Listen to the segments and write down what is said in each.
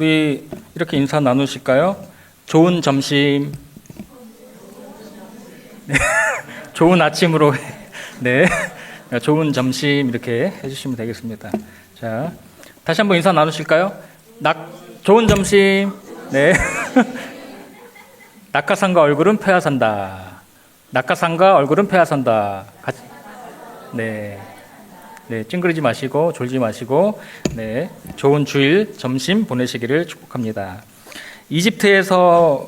우리 이렇게 인사 나누실까요? 좋은 점심. 네. 좋은 아침으로. 네. 좋은 점심 이렇게 해주시면 되겠습니다. 자, 다시 한번 인사 나누실까요? 좋은 점심. 네. 낙하산과 얼굴은 폐하산다. 낙하산과 얼굴은 폐하산다. 같이. 네. 네, 찡그리지 마시고 졸지 마시고 네, 좋은 주일 점심 보내시기를 축복합니다. 이집트에서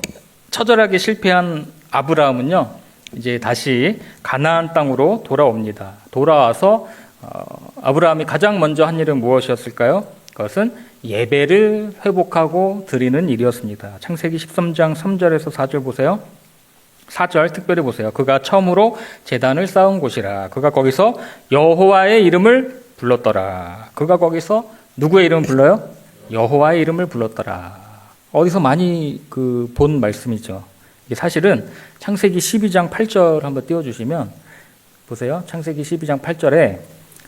처절하게 실패한 아브라함은요, 이제 다시 가나안 땅으로 돌아옵니다. 돌아와서 아브라함이 가장 먼저 한 일은 무엇이었을까요? 그것은 예배를 회복하고 드리는 일이었습니다. 창세기 13장 3절에서 4절 보세요. 4절 특별히 보세요. 그가 처음으로 제단을 쌓은 곳이라. 그가 거기서 여호와의 이름을 불렀더라. 그가 거기서 누구의 이름을 불러요? 여호와의 이름을 불렀더라. 어디서 많이 본 말씀이죠. 이게 사실은 창세기 12장 8절 한번 띄워주시면 보세요. 창세기 12장 8절에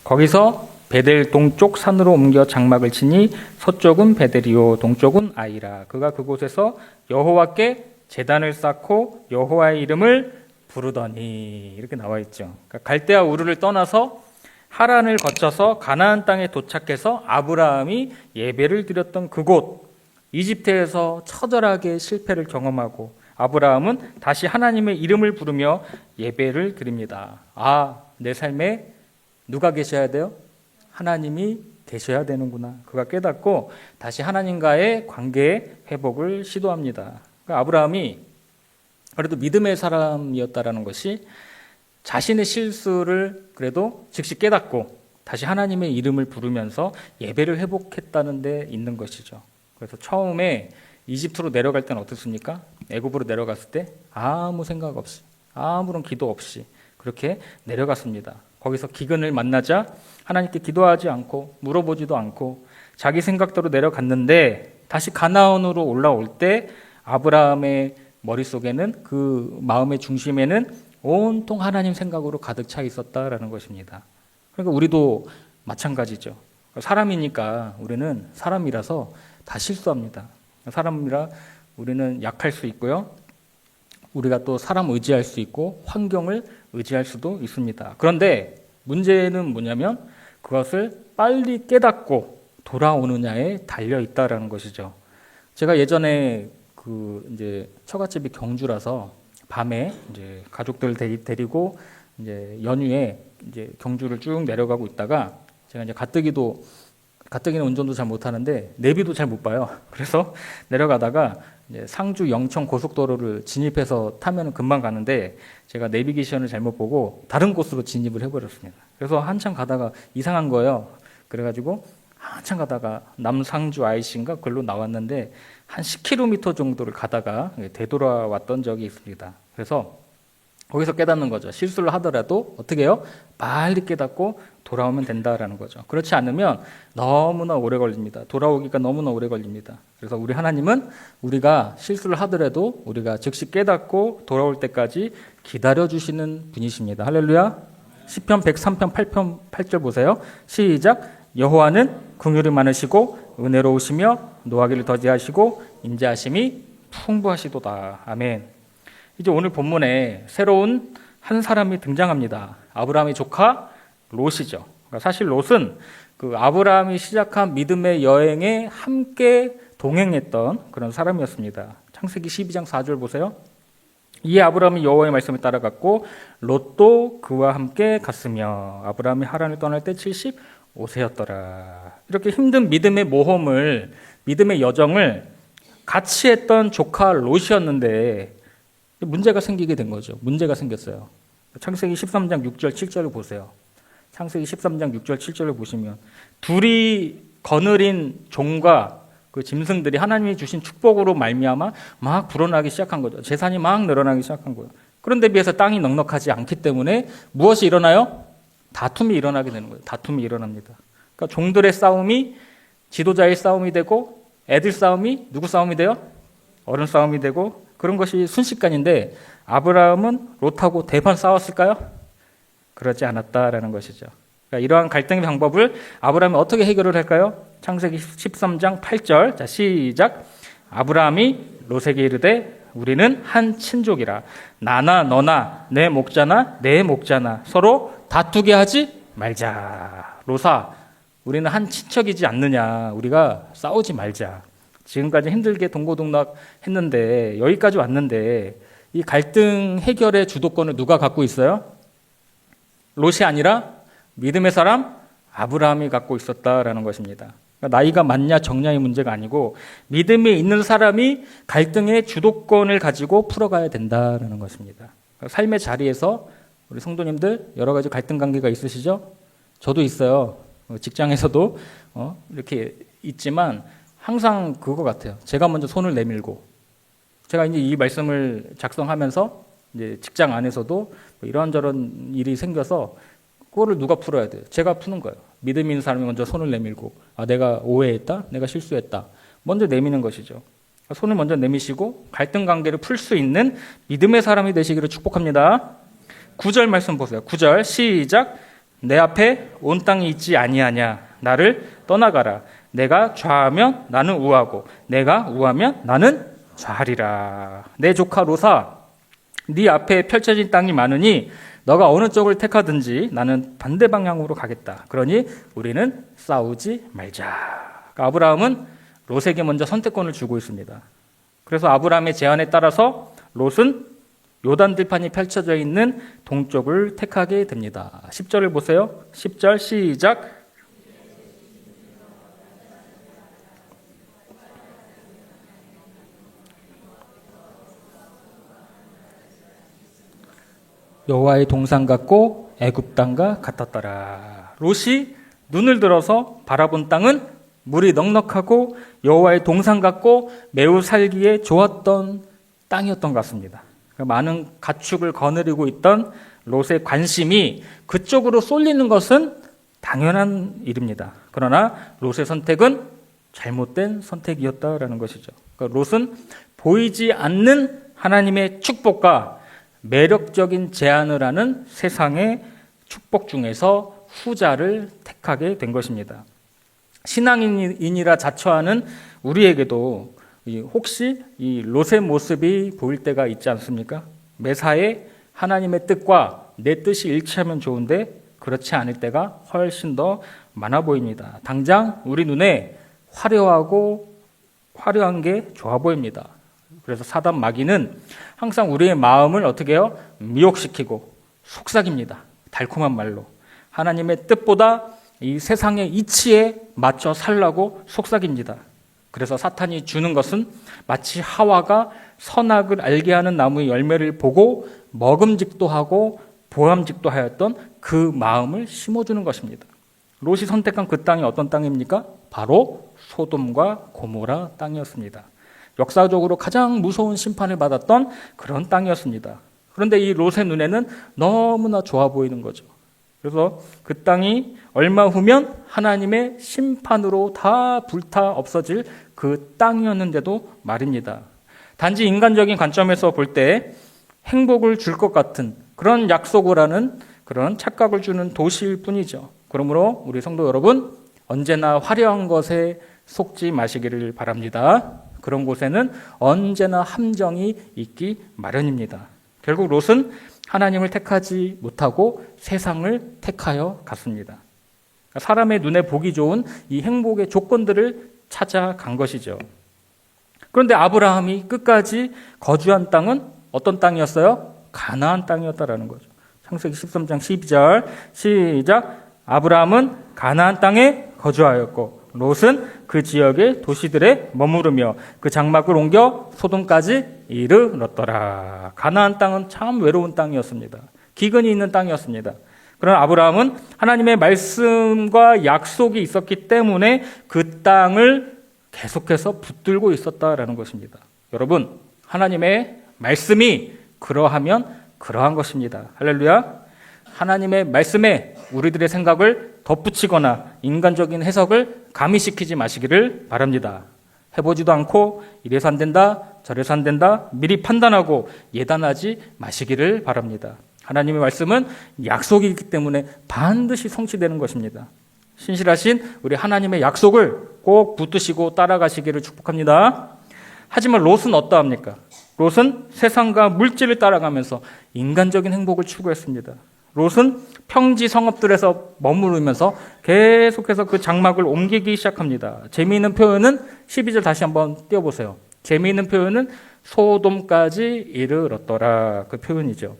거기서 베델 동쪽 산으로 옮겨 장막을 치니 서쪽은 베델이요 동쪽은 아이라. 그가 그곳에서 여호와께 제단을 쌓고 여호와의 이름을 부르더니 이렇게 나와 있죠. 그러니까 갈대아 우르를 떠나서 하란을 거쳐서 가나안 땅에 도착해서 아브라함이 예배를 드렸던 그곳, 이집트에서 처절하게 실패를 경험하고 아브라함은 다시 하나님의 이름을 부르며 예배를 드립니다. 아, 내 삶에 누가 계셔야 돼요? 하나님이 계셔야 되는구나. 그가 깨닫고 다시 하나님과의 관계의 회복을 시도합니다. 그러니까 아브라함이 그래도 믿음의 사람이었다라는 것이 자신의 실수를 그래도 즉시 깨닫고 다시 하나님의 이름을 부르면서 예배를 회복했다는 데 있는 것이죠. 그래서 처음에 이집트로 내려갈 때는 어떻습니까? 애굽으로 내려갔을 때 아무 생각 없이 아무런 기도 없이 그렇게 내려갔습니다. 거기서 기근을 만나자 하나님께 기도하지 않고 물어보지도 않고 자기 생각대로 내려갔는데 다시 가나안으로 올라올 때 아브라함의 머릿속에는 그 마음의 중심에는 온통 하나님 생각으로 가득 차 있었다라는 것입니다. 그러니까 우리도 마찬가지죠. 사람이니까 우리는 사람이라서 다 실수합니다. 사람이라 우리는 약할 수 있고요. 우리가 또 사람 의지할 수 있고 환경을 의지할 수도 있습니다. 그런데 문제는 뭐냐면 그것을 빨리 깨닫고 돌아오느냐에 달려 있다라는 것이죠. 제가 예전에 이제 처갓집이 경주라서 밤에 이제 가족들 데리고 이제 연휴에 이제 경주를 쭉 내려가고 있다가 제가 이제 가뜩이는 운전도 잘 못하는데 내비도 잘 못 봐요. 그래서 내려가다가 이제 상주 영천 고속도로를 진입해서 타면 금방 가는데 제가 내비게이션을 잘못 보고 다른 곳으로 진입을 해버렸습니다. 그래서 한참 가다가 이상한 거예요. 그래가지고 한참 가다가 남상주 IC인가 그걸로 나왔는데 한 10km 정도를 가다가 되돌아왔던 적이 있습니다. 그래서 거기서 깨닫는 거죠. 실수를 하더라도 어떻게 해요? 빨리 깨닫고 돌아오면 된다라는 거죠. 그렇지 않으면 너무나 오래 걸립니다. 돌아오기가 너무나 오래 걸립니다. 그래서 우리 하나님은 우리가 실수를 하더라도 우리가 즉시 깨닫고 돌아올 때까지 기다려주시는 분이십니다. 할렐루야. 시편 103편 8편 8절 보세요. 시작. 여호와는 긍휼이 많으시고 은혜로우시며 노하기를 더디하시고 인자하심이 풍부하시도다. 아멘. 이제 오늘 본문에 새로운 한 사람이 등장합니다. 아브라함의 조카 롯이죠. 그러니까 사실 롯은 그 아브라함이 시작한 믿음의 여행에 함께 동행했던 그런 사람이었습니다. 창세기 12장 4절 보세요. 이에 아브라함이 여호와의 말씀을 따라갔고 롯도 그와 함께 갔으며 아브라함이 하란을 떠날 때 75세였더라. 이렇게 힘든 믿음의 모험을, 믿음의 여정을 같이 했던 조카 롯이었는데 문제가 생기게 된 거죠. 문제가 생겼어요. 창세기 13장 6절 7절을 보세요. 창세기 13장 6절 7절을 보시면 둘이 거느린 종과 그 짐승들이 하나님이 주신 축복으로 말미암아 막 불어나기 시작한 거죠. 재산이 막 늘어나기 시작한 거예요. 그런데 비해서 땅이 넉넉하지 않기 때문에 무엇이 일어나요? 다툼이 일어나게 되는 거예요. 다툼이 일어납니다. 그러니까 종들의 싸움이 지도자의 싸움이 되고 애들 싸움이 누구 싸움이 돼요? 어른 싸움이 되고 그런 것이 순식간인데 아브라함은 롯하고 대판 싸웠을까요? 그러지 않았다라는 것이죠. 그러니까 이러한 갈등의 방법을 아브라함이 어떻게 해결을 할까요? 창세기 13장 8절. 자, 시작. 아브라함이 롯에게 이르되 우리는 한 친족이라. 나나 너나 내 목자나 내 목자나 서로 다투게 하지 말자. 롯아, 우리는 한 친척이지 않느냐. 우리가 싸우지 말자. 지금까지 힘들게 동고동락 했는데 여기까지 왔는데 이 갈등 해결의 주도권을 누가 갖고 있어요? 롯이 아니라 믿음의 사람 아브라함이 갖고 있었다라는 것입니다. 그러니까 나이가 많냐 적냐의 문제가 아니고 믿음이 있는 사람이 갈등의 주도권을 가지고 풀어가야 된다라는 것입니다. 그러니까 삶의 자리에서 우리 성도님들 여러 가지 갈등 관계가 있으시죠? 저도 있어요. 직장에서도 이렇게 있지만 항상 그거 같아요. 제가 먼저 손을 내밀고, 제가 이제 이 말씀을 작성하면서 이제 직장 안에서도 뭐 이런저런 일이 생겨서 그거를 누가 풀어야 돼요? 제가 푸는 거예요. 믿음 있는 사람이 먼저 손을 내밀고, 아, 내가 오해했다, 내가 실수했다, 먼저 내미는 것이죠. 손을 먼저 내미시고 갈등 관계를 풀 수 있는 믿음의 사람이 되시기를 축복합니다. 9절 말씀 보세요. 9절 시작. 내 앞에 온 땅이 있지 아니하냐. 나를 떠나가라. 내가 좌하면 나는 우하고 내가 우하면 나는 좌하리라. 내 조카 롯아, 네 앞에 펼쳐진 땅이 많으니 너가 어느 쪽을 택하든지 나는 반대 방향으로 가겠다. 그러니 우리는 싸우지 말자. 그러니까 아브라함은 롯에게 먼저 선택권을 주고 있습니다. 그래서 아브라함의 제안에 따라서 롯은 요단 들판이 펼쳐져 있는 동쪽을 택하게 됩니다. 10절을 보세요. 10절 시작. 여호와의 동산 같고 애굽 땅과 같았더라. 롯이 눈을 들어서 바라본 땅은 물이 넉넉하고 여호와의 동산 같고 매우 살기에 좋았던 땅이었던 것 같습니다. 많은 가축을 거느리고 있던 롯의 관심이 그쪽으로 쏠리는 것은 당연한 일입니다. 그러나 롯의 선택은 잘못된 선택이었다라는 것이죠. 그러니까 롯은 보이지 않는 하나님의 축복과 매력적인 제안을 하는 세상의 축복 중에서 후자를 택하게 된 것입니다. 신앙인이라 자처하는 우리에게도 혹시 이 롯의 모습이 보일 때가 있지 않습니까? 매사에 하나님의 뜻과 내 뜻이 일치하면 좋은데 그렇지 않을 때가 훨씬 더 많아 보입니다. 당장 우리 눈에 화려한 게 좋아 보입니다. 그래서 사단 마귀는 항상 우리의 마음을 어떻게 해요? 미혹시키고 속삭입니다. 달콤한 말로. 하나님의 뜻보다 이 세상의 이치에 맞춰 살라고 속삭입니다. 그래서 사탄이 주는 것은 마치 하와가 선악을 알게 하는 나무의 열매를 보고 먹음직도 하고 보암직도 하였던 그 마음을 심어주는 것입니다. 롯이 선택한 그 땅이 어떤 땅입니까? 바로 소돔과 고모라 땅이었습니다. 역사적으로 가장 무서운 심판을 받았던 그런 땅이었습니다. 그런데 이 롯의 눈에는 너무나 좋아 보이는 거죠. 그래서 그 땅이 얼마 후면 하나님의 심판으로 다 불타 없어질 그 땅이었는데도 말입니다. 단지 인간적인 관점에서 볼 때 행복을 줄 것 같은 그런 약속을 하는 그런 착각을 주는 도시일 뿐이죠. 그러므로 우리 성도 여러분, 언제나 화려한 것에 속지 마시기를 바랍니다. 그런 곳에는 언제나 함정이 있기 마련입니다. 결국 롯은 하나님을 택하지 못하고 세상을 택하여 갔습니다. 사람의 눈에 보기 좋은 이 행복의 조건들을 찾아간 것이죠. 그런데 아브라함이 끝까지 거주한 땅은 어떤 땅이었어요? 가나안 땅이었다라는 거죠. 창세기 13장 12절 시작. 아브라함은 가나안 땅에 거주하였고 롯은 그 지역의 도시들에 머무르며 그 장막을 옮겨 소돔까지 이르렀더라. 가나안 땅은 참 외로운 땅이었습니다. 기근이 있는 땅이었습니다. 그러나 아브라함은 하나님의 말씀과 약속이 있었기 때문에 그 땅을 계속해서 붙들고 있었다라는 것입니다. 여러분, 하나님의 말씀이 그러하면 그러한 것입니다. 할렐루야. 하나님의 말씀에 우리들의 생각을 덧붙이거나 인간적인 해석을 가미시키지 마시기를 바랍니다. 해보지도 않고 이래서 안 된다, 저래서 안 된다, 미리 판단하고 예단하지 마시기를 바랍니다. 하나님의 말씀은 약속이기 때문에 반드시 성취되는 것입니다. 신실하신 우리 하나님의 약속을 꼭 붙드시고 따라가시기를 축복합니다. 하지만 롯은 어떠합니까? 롯은 세상과 물질을 따라가면서 인간적인 행복을 추구했습니다. 롯은 평지 성읍들에서 머무르면서 계속해서 그 장막을 옮기기 시작합니다. 재미있는 표현은 12절 다시 한번 띄워보세요. 재미있는 표현은 소돔까지 이르렀더라. 그 표현이죠.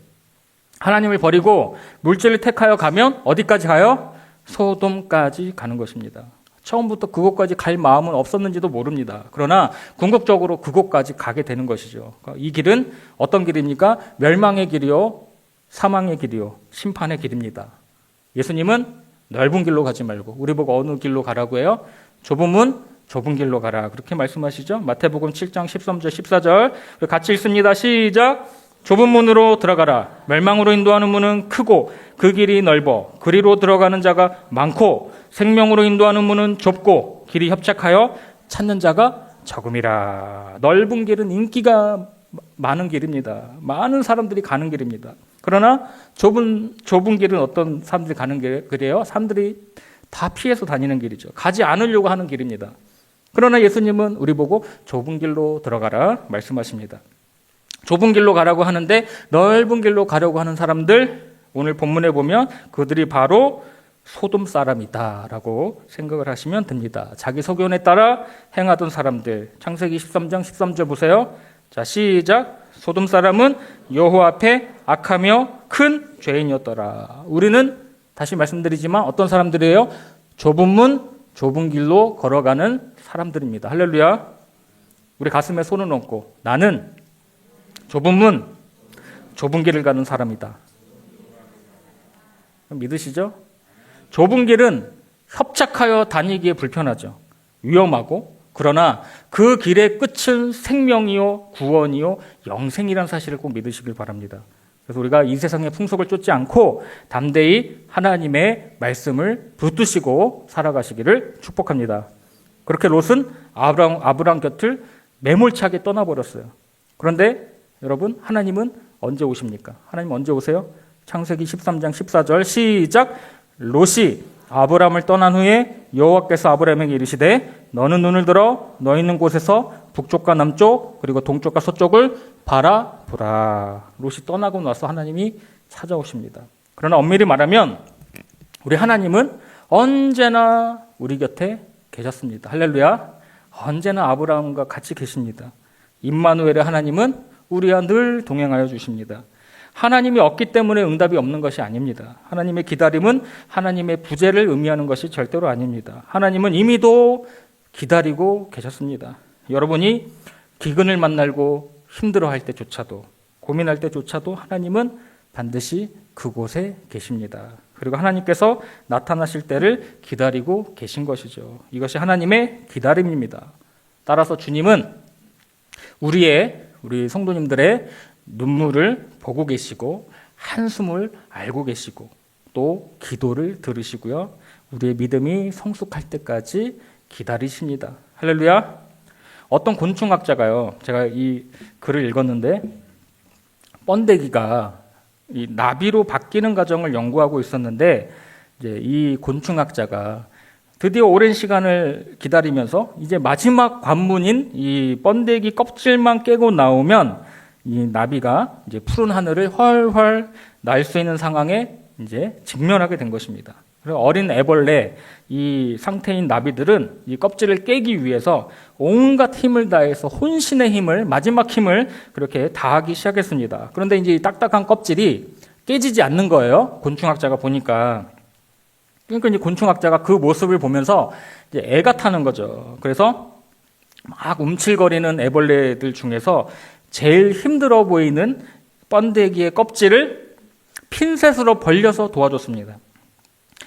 하나님을 버리고 물질을 택하여 가면 어디까지 가요? 소돔까지 가는 것입니다. 처음부터 그곳까지 갈 마음은 없었는지도 모릅니다. 그러나 궁극적으로 그곳까지 가게 되는 것이죠. 이 길은 어떤 길입니까? 멸망의 길이요, 사망의 길이요, 심판의 길입니다. 예수님은 넓은 길로 가지 말고 우리 보고 어느 길로 가라고 해요? 좁은 문, 좁은 길로 가라. 그렇게 말씀하시죠. 마태복음 7장 13절 14절 같이 읽습니다. 시작. 좁은 문으로 들어가라. 멸망으로 인도하는 문은 크고 그 길이 넓어 그리로 들어가는 자가 많고 생명으로 인도하는 문은 좁고 길이 협착하여 찾는 자가 적음이라. 넓은 길은 인기가 많은 길입니다. 많은 사람들이 가는 길입니다. 그러나 좁은 길은 어떤 사람들이 가는 길이에요? 사람들이 다 피해서 다니는 길이죠. 가지 않으려고 하는 길입니다. 그러나 예수님은 우리 보고 좁은 길로 들어가라 말씀하십니다. 좁은 길로 가라고 하는데 넓은 길로 가려고 하는 사람들, 오늘 본문에 보면 그들이 바로 소돔 사람이다라고 생각을 하시면 됩니다. 자기 소견에 따라 행하던 사람들. 창세기 13장 13절 보세요. 자, 시작. 소돔 사람은 여호와 앞에 악하며 큰 죄인이었더라. 우리는 다시 말씀드리지만 어떤 사람들이에요? 좁은 문, 좁은 길로 걸어가는 사람들입니다. 할렐루야. 우리 가슴에 손을 얹고 나는 좁은 문, 좁은 길을 가는 사람이다. 믿으시죠? 좁은 길은 협착하여 다니기에 불편하죠. 위험하고, 그러나 그 길의 끝은 생명이요, 구원이요, 영생이라는 사실을 꼭 믿으시길 바랍니다. 그래서 우리가 이 세상의 풍속을 쫓지 않고 담대히 하나님의 말씀을 붙드시고 살아가시기를 축복합니다. 그렇게 롯은 아브람 곁을 매몰차게 떠나버렸어요. 그런데 여러분, 하나님은 언제 오십니까? 하나님 언제 오세요? 창세기 13장 14절 시작. 롯이 아브람을 떠난 후에 여호와께서 아브람에게 이르시되 너는 눈을 들어 너 있는 곳에서 북쪽과 남쪽 그리고 동쪽과 서쪽을 바라보라. 롯이 떠나고 나서 하나님이 찾아오십니다. 그러나 엄밀히 말하면 우리 하나님은 언제나 우리 곁에 계셨습니다. 할렐루야. 언제나 아브라함과 같이 계십니다. 임마누엘의 하나님은 우리와 늘 동행하여 주십니다. 하나님이 없기 때문에 응답이 없는 것이 아닙니다. 하나님의 기다림은 하나님의 부재를 의미하는 것이 절대로 아닙니다. 하나님은 이미도 기다리고 계셨습니다. 여러분이 기근을 만나고 힘들어할 때조차도, 고민할 때조차도 하나님은 반드시 그곳에 계십니다. 그리고 하나님께서 나타나실 때를 기다리고 계신 것이죠. 이것이 하나님의 기다림입니다. 따라서 주님은 우리 성도님들의 눈물을 보고 계시고 한숨을 알고 계시고 또 기도를 들으시고요. 우리의 믿음이 성숙할 때까지 기다리십니다. 할렐루야. 어떤 곤충학자가요. 제가 이 글을 읽었는데 번데기가 이 나비로 바뀌는 과정을 연구하고 있었는데 이제 이 곤충학자가 드디어 오랜 시간을 기다리면서 이제 마지막 관문인 이 번데기 껍질만 깨고 나오면 이 나비가 이제 푸른 하늘을 훨훨 날 수 있는 상황에 이제 직면하게 된 것입니다. 그리고 어린 애벌레 이 상태인 나비들은 이 껍질을 깨기 위해서 온갖 힘을 다해서 혼신의 힘을, 마지막 힘을 그렇게 다하기 시작했습니다. 그런데 이제 이 딱딱한 껍질이 깨지지 않는 거예요. 곤충학자가 보니까. 그러니까 이제 곤충학자가 그 모습을 보면서 이제 애가 타는 거죠. 그래서 막 움찔거리는 애벌레들 중에서 제일 힘들어 보이는 번데기의 껍질을 핀셋으로 벌려서 도와줬습니다.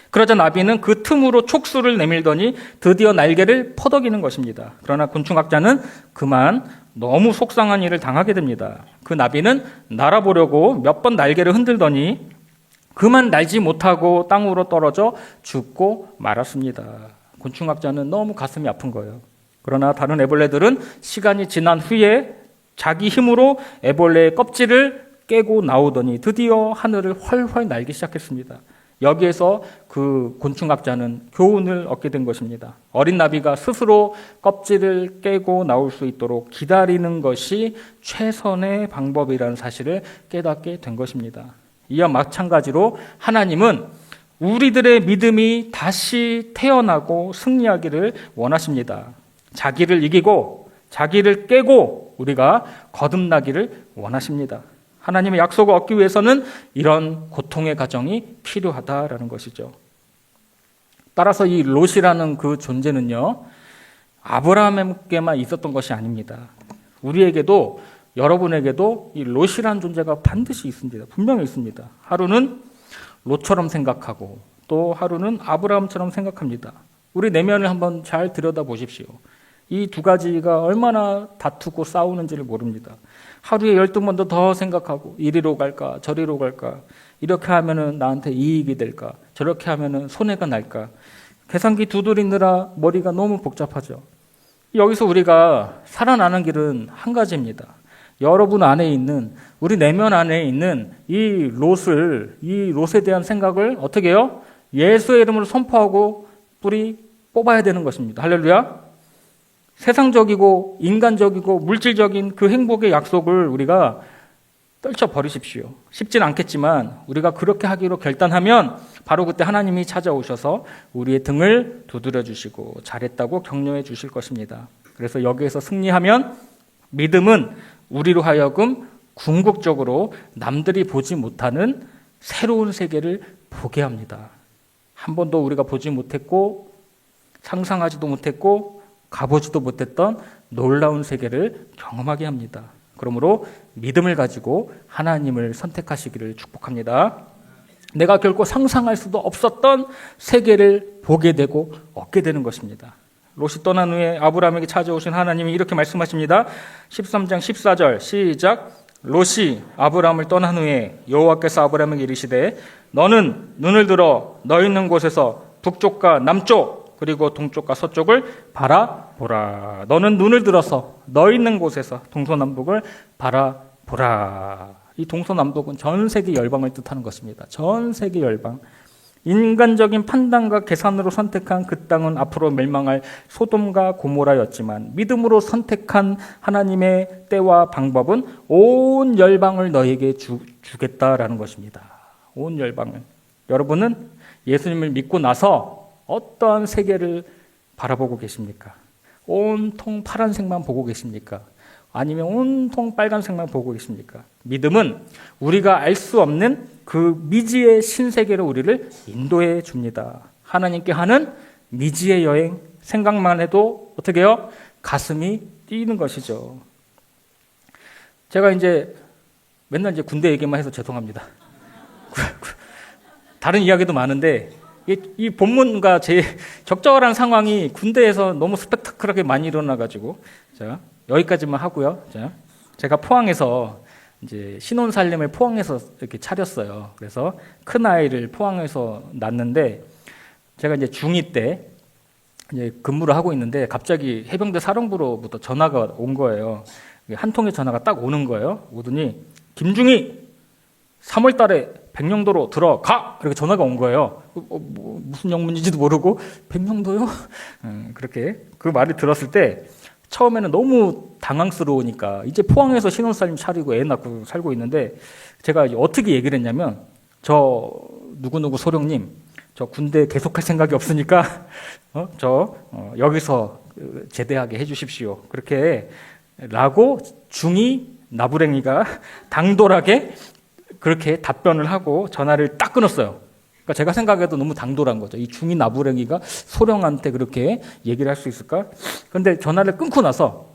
그러자 나비는 그 틈으로 촉수를 내밀더니 드디어 날개를 퍼덕이는 것입니다. 그러나 곤충학자는 그만 너무 속상한 일을 당하게 됩니다. 그 나비는 날아보려고 몇 번 날개를 흔들더니 그만 날지 못하고 땅으로 떨어져 죽고 말았습니다. 곤충학자는 너무 가슴이 아픈 거예요. 그러나 다른 애벌레들은 시간이 지난 후에 자기 힘으로 애벌레의 껍질을 깨고 나오더니 드디어 하늘을 훨훨 날기 시작했습니다. 여기에서 그 곤충학자는 교훈을 얻게 된 것입니다. 어린 나비가 스스로 껍질을 깨고 나올 수 있도록 기다리는 것이 최선의 방법이라는 사실을 깨닫게 된 것입니다. 이와 마찬가지로 하나님은 우리들의 믿음이 다시 태어나고 승리하기를 원하십니다. 자기를 이기고 자기를 깨고 우리가 거듭나기를 원하십니다. 하나님의 약속을 얻기 위해서는 이런 고통의 과정이 필요하다라는 것이죠. 따라서 이 롯이라는 그 존재는요, 아브라함에게만 있었던 것이 아닙니다. 우리에게도, 여러분에게도 이 롯이라는 존재가 반드시 있습니다. 분명히 있습니다. 하루는 롯처럼 생각하고 또 하루는 아브라함처럼 생각합니다. 우리 내면을 한번 잘 들여다보십시오. 이 두 가지가 얼마나 다투고 싸우는지를 모릅니다. 하루에 12번도 더 생각하고 이리로 갈까 저리로 갈까, 이렇게 하면은 나한테 이익이 될까, 저렇게 하면은 손해가 날까, 계산기 두드리느라 머리가 너무 복잡하죠. 여기서 우리가 살아나는 길은 한 가지입니다. 여러분 안에 있는, 우리 내면 안에 있는 이 롯에 대한 생각을 어떻게 해요? 예수의 이름으로 선포하고 뿌리 뽑아야 되는 것입니다. 할렐루야. 세상적이고 인간적이고 물질적인 그 행복의 약속을 우리가 떨쳐버리십시오. 쉽진 않겠지만 우리가 그렇게 하기로 결단하면 바로 그때 하나님이 찾아오셔서 우리의 등을 두드려 주시고 잘했다고 격려해 주실 것입니다. 그래서 여기에서 승리하면 믿음은 우리로 하여금 궁극적으로 남들이 보지 못하는 새로운 세계를 보게 합니다. 한 번도 우리가 보지 못했고 상상하지도 못했고 가보지도 못했던 놀라운 세계를 경험하게 합니다. 그러므로 믿음을 가지고 하나님을 선택하시기를 축복합니다. 내가 결코 상상할 수도 없었던 세계를 보게 되고 얻게 되는 것입니다. 롯이 떠난 후에 아브라함에게 찾아오신 하나님이 이렇게 말씀하십니다. 13장 14절 시작. 롯이 아브라함을 떠난 후에 여호와께서 아브라함에게 이르시되 너는 눈을 들어 너 있는 곳에서 북쪽과 남쪽 그리고 동쪽과 서쪽을 바라보라. 너는 눈을 들어서 너 있는 곳에서 동서남북을 바라보라. 이 동서남북은 전 세계 열방을 뜻하는 것입니다. 전 세계 열방. 인간적인 판단과 계산으로 선택한 그 땅은 앞으로 멸망할 소돔과 고모라였지만 믿음으로 선택한 하나님의 때와 방법은 온 열방을 너에게 주겠다라는 것입니다. 온 열방을. 여러분은 예수님을 믿고 나서 어떠한 세계를 바라보고 계십니까? 온통 파란색만 보고 계십니까? 아니면 온통 빨간색만 보고 계십니까? 믿음은 우리가 알 수 없는 그 미지의 신세계로 우리를 인도해 줍니다. 하나님께 하는 미지의 여행, 생각만 해도 어떻게 해요? 가슴이 뛰는 것이죠. 제가 이제 맨날 이제 군대 얘기만 해서 죄송합니다. 다른 이야기도 많은데 이 본문과 제 적절한 상황이 군대에서 너무 스펙타클하게 많이 일어나가지고 자 여기까지만 하고요. 자 제가 포항에서 이제 신혼살림을 포항에서 이렇게 차렸어요. 그래서 큰 아이를 포항에서 낳는데 제가 이제 중2 때 이제 근무를 하고 있는데 갑자기 해병대 사령부로부터 전화가 온 거예요. 한 통의 전화가 딱 오는 거예요. 오더니 김중희 3월 달에 백령도로 들어가! 이렇게 전화가 온 거예요. 무슨 영문인지도 모르고 백령도요? 그렇게 그 말을 들었을 때 처음에는 너무 당황스러우니까 이제 포항에서 신혼살림 차리고 애 낳고 살고 있는데 제가 이제 어떻게 얘기를 했냐면 저 누구누구 소령님 저 군대 계속할 생각이 없으니까 여기서 제대하게 해주십시오. 그렇게 라고 중이 나부랭이가 당돌하게 그렇게 답변을 하고 전화를 딱 끊었어요. 그러니까 제가 생각해도 너무 당돌한 거죠. 이 중이 나부랭이가 소령한테 그렇게 얘기를 할 수 있을까? 그런데 전화를 끊고 나서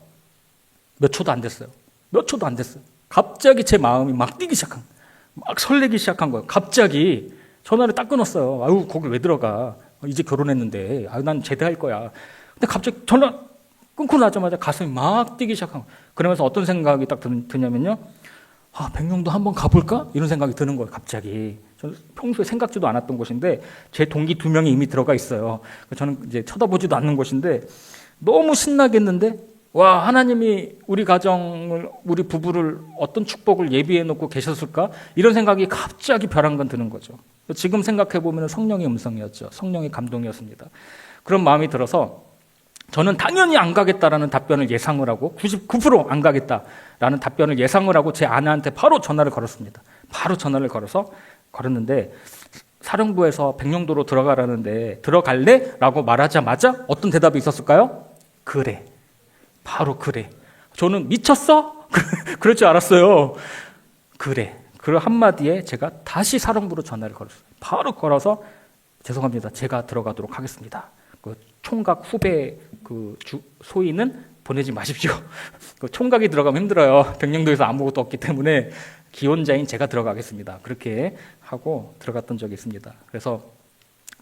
몇 초도 안 됐어요. 몇 초도 안 됐어요. 갑자기 제 마음이 막 뛰기 시작한 거예요. 막 설레기 시작한 거예요. 갑자기 전화를 딱 끊었어요. 아유, 거기 왜 들어가? 이제 결혼했는데. 아유, 난 제대할 거야. 근데 갑자기 전화 끊고 나자마자 가슴이 막 뛰기 시작한 거예요. 그러면서 어떤 생각이 딱 드냐면요. 아, 백령도 한번 가볼까? 이런 생각이 드는 거예요, 갑자기. 저는 평소에 생각지도 않았던 곳인데, 제 동기 2명이 이미 들어가 있어요. 저는 이제 쳐다보지도 않는 곳인데, 너무 신나겠는데, 와, 하나님이 우리 가정을, 우리 부부를 어떤 축복을 예비해 놓고 계셨을까? 이런 생각이 갑자기 벼랑간 드는 거죠. 지금 생각해 보면 성령의 음성이었죠. 성령의 감동이었습니다. 그런 마음이 들어서 저는 당연히 안 가겠다라는 답변을 예상을 하고 99%안 가겠다라는 답변을 예상을 하고 제 아내한테 바로 전화를 걸었습니다. 바로 전화를 걸었는데 사령부에서 백령도로 들어가라는데 들어갈래? 라고 말하자마자 어떤 대답이 있었을까요? 그래. 바로 그래. 저는 미쳤어? 그럴 줄 알았어요. 그래. 그 한마디에 제가 다시 사령부로 전화를 걸었어요. 바로 걸어서 죄송합니다. 제가 들어가도록 하겠습니다. 그 총각 후배 그 소위는 보내지 마십시오. 그 총각이 들어가면 힘들어요. 백령도에서 아무것도 없기 때문에 기혼자인 제가 들어가겠습니다. 그렇게 하고 들어갔던 적이 있습니다. 그래서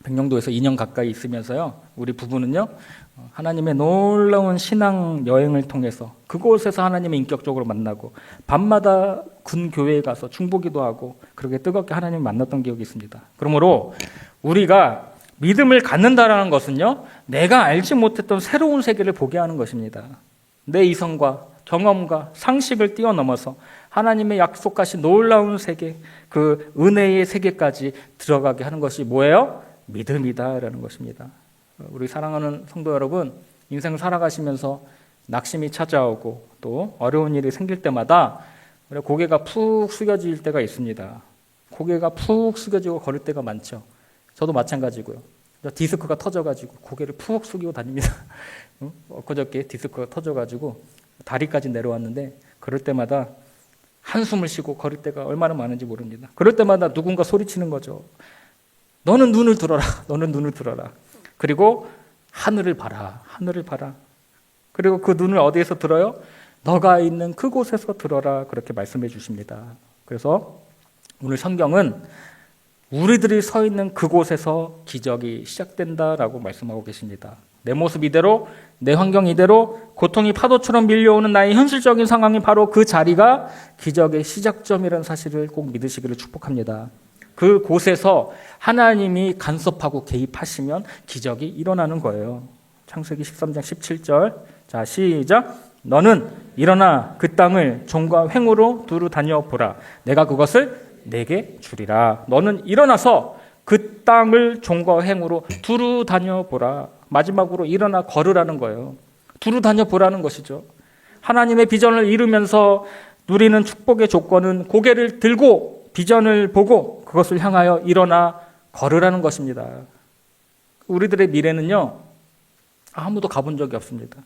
백령도에서 2년 가까이 있으면서요, 우리 부부는요, 하나님의 놀라운 신앙 여행을 통해서 그곳에서 하나님을 인격적으로 만나고 밤마다 군교회에 가서 중보기도 하고 그렇게 뜨겁게 하나님을 만났던 기억이 있습니다. 그러므로 우리가 믿음을 갖는다라는 것은요, 내가 알지 못했던 새로운 세계를 보게 하는 것입니다. 내 이성과 경험과 상식을 뛰어넘어서 하나님의 약속하신 놀라운 세계, 그 은혜의 세계까지 들어가게 하는 것이 뭐예요? 믿음이다라는 것입니다. 우리 사랑하는 성도 여러분, 인생 살아가시면서 낙심이 찾아오고 또 어려운 일이 생길 때마다 고개가 푹 숙여질 때가 있습니다. 고개가 푹 숙여지고 걸을 때가 많죠. 저도 마찬가지고요. 디스크가 터져가지고 고개를 푹 숙이고 다닙니다. 엊그저께 디스크가 터져가지고 다리까지 내려왔는데 그럴 때마다 한숨을 쉬고 걸을 때가 얼마나 많은지 모릅니다. 그럴 때마다 누군가 소리치는 거죠. 너는 눈을 들어라. 너는 눈을 들어라. 그리고 하늘을 봐라. 하늘을 봐라. 그리고 그 눈을 어디에서 들어요? 너가 있는 그곳에서 들어라. 그렇게 말씀해 주십니다. 그래서 오늘 성경은 우리들이 서 있는 그곳에서 기적이 시작된다라고 말씀하고 계십니다. 내 모습 이대로, 내 환경 이대로 고통이 파도처럼 밀려오는 나의 현실적인 상황이 바로 그 자리가 기적의 시작점이라는 사실을 꼭 믿으시기를 축복합니다. 그 곳에서 하나님이 간섭하고 개입하시면 기적이 일어나는 거예요. 창세기 13장 17절. 자, 시작. 너는 일어나 그 땅을 종과 횡으로 두루 다녀보라. 내가 그것을 내게 주리라. 너는 일어나서 그 땅을 종과 횡으로 두루 다녀보라. 마지막으로 일어나 걸으라는 거예요. 두루 다녀보라는 것이죠. 하나님의 비전을 이루면서 누리는 축복의 조건은 고개를 들고 비전을 보고 그것을 향하여 일어나 걸으라는 것입니다. 우리들의 미래는요, 아무도 가본 적이 없습니다.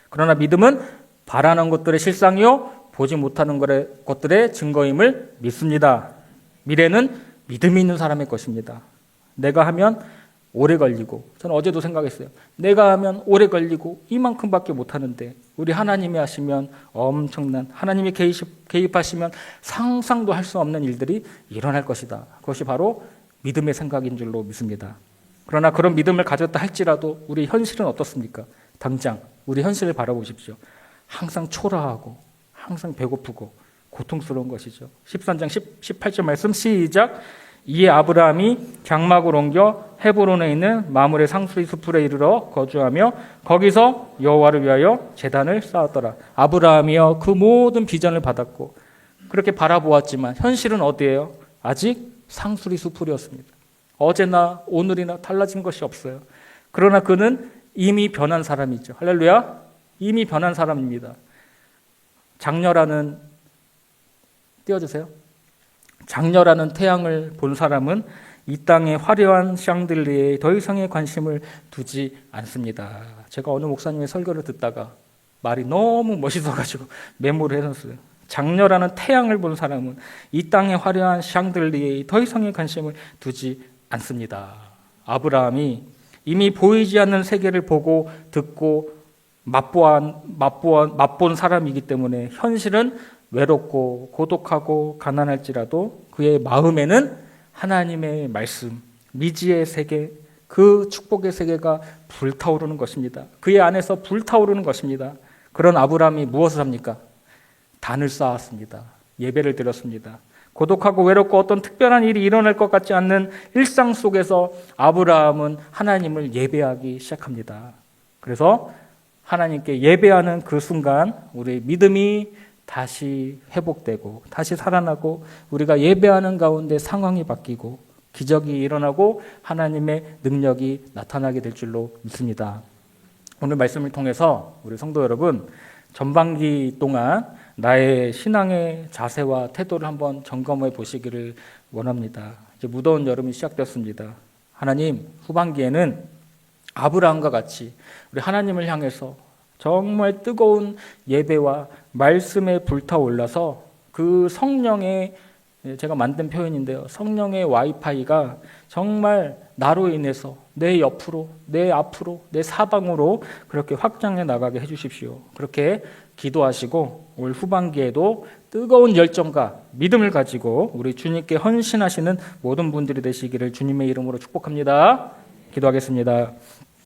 그러나 믿음은 바라는 것들의 실상이요 보지 못하는 것들의 증거임을 믿습니다. 미래는 믿음이 있는 사람의 것입니다. 내가 하면 오래 걸리고, 저는 어제도 생각했어요. 내가 하면 오래 걸리고 이만큼밖에 못하는데 우리 하나님이 하시면 엄청난, 하나님이 개입하시면 상상도 할 수 없는 일들이 일어날 것이다. 그것이 바로 믿음의 생각인 줄로 믿습니다. 그러나 그런 믿음을 가졌다 할지라도 우리 현실은 어떻습니까? 당장 우리 현실을 바라보십시오. 항상 초라하고 항상 배고프고 고통스러운 것이죠. 13장 18절 말씀 시작. 이에 아브라함이 장막을 옮겨 헤브론에 있는 마므레 상수리 수풀에 이르러 거주하며 거기서 여호와를 위하여 제단을 쌓았더라. 아브라함이여 그 모든 비전을 받았고 그렇게 바라보았지만 현실은 어디예요? 아직 상수리 수풀이었습니다. 어제나 오늘이나 달라진 것이 없어요. 그러나 그는 이미 변한 사람이죠. 할렐루야. 이미 변한 사람입니다. 장렬하는, 띄워주세요. 장렬하는 태양을 본 사람은 이 땅의 화려한 샹들리에 더 이상의 관심을 두지 않습니다. 제가 어느 목사님의 설교를 듣다가 말이 너무 멋있어가지고 메모를 해놨어요. 장렬하는 태양을 본 사람은 이 땅의 화려한 샹들리에 더 이상의 관심을 두지 않습니다. 아브라함이 이미 보이지 않는 세계를 보고 듣고 맛본 사람이기 때문에 현실은 외롭고 고독하고 가난할지라도 그의 마음에는 하나님의 말씀, 미지의 세계, 그 축복의 세계가 불타오르는 것입니다. 그의 안에서 불타오르는 것입니다. 그런 아브라함이 무엇을 합니까? 단을 쌓았습니다. 예배를 드렸습니다. 고독하고 외롭고 어떤 특별한 일이 일어날 것 같지 않는 일상 속에서 아브라함은 하나님을 예배하기 시작합니다. 그래서 하나님께 예배하는 그 순간 우리 믿음이 다시 회복되고 다시 살아나고 우리가 예배하는 가운데 상황이 바뀌고 기적이 일어나고 하나님의 능력이 나타나게 될 줄로 믿습니다. 오늘 말씀을 통해서 우리 성도 여러분 전반기 동안 나의 신앙의 자세와 태도를 한번 점검해 보시기를 원합니다. 이제 무더운 여름이 시작되었습니다. 하나님, 후반기에는 아브라함과 같이 우리 하나님을 향해서 정말 뜨거운 예배와 말씀에 불타올라서 그 성령의, 제가 만든 표현인데요, 성령의 와이파이가 정말 나로 인해서 내 옆으로, 내 앞으로, 내 사방으로 그렇게 확장해 나가게 해주십시오. 그렇게 기도하시고 올 후반기에도 뜨거운 열정과 믿음을 가지고 우리 주님께 헌신하시는 모든 분들이 되시기를 주님의 이름으로 축복합니다. 기도하겠습니다.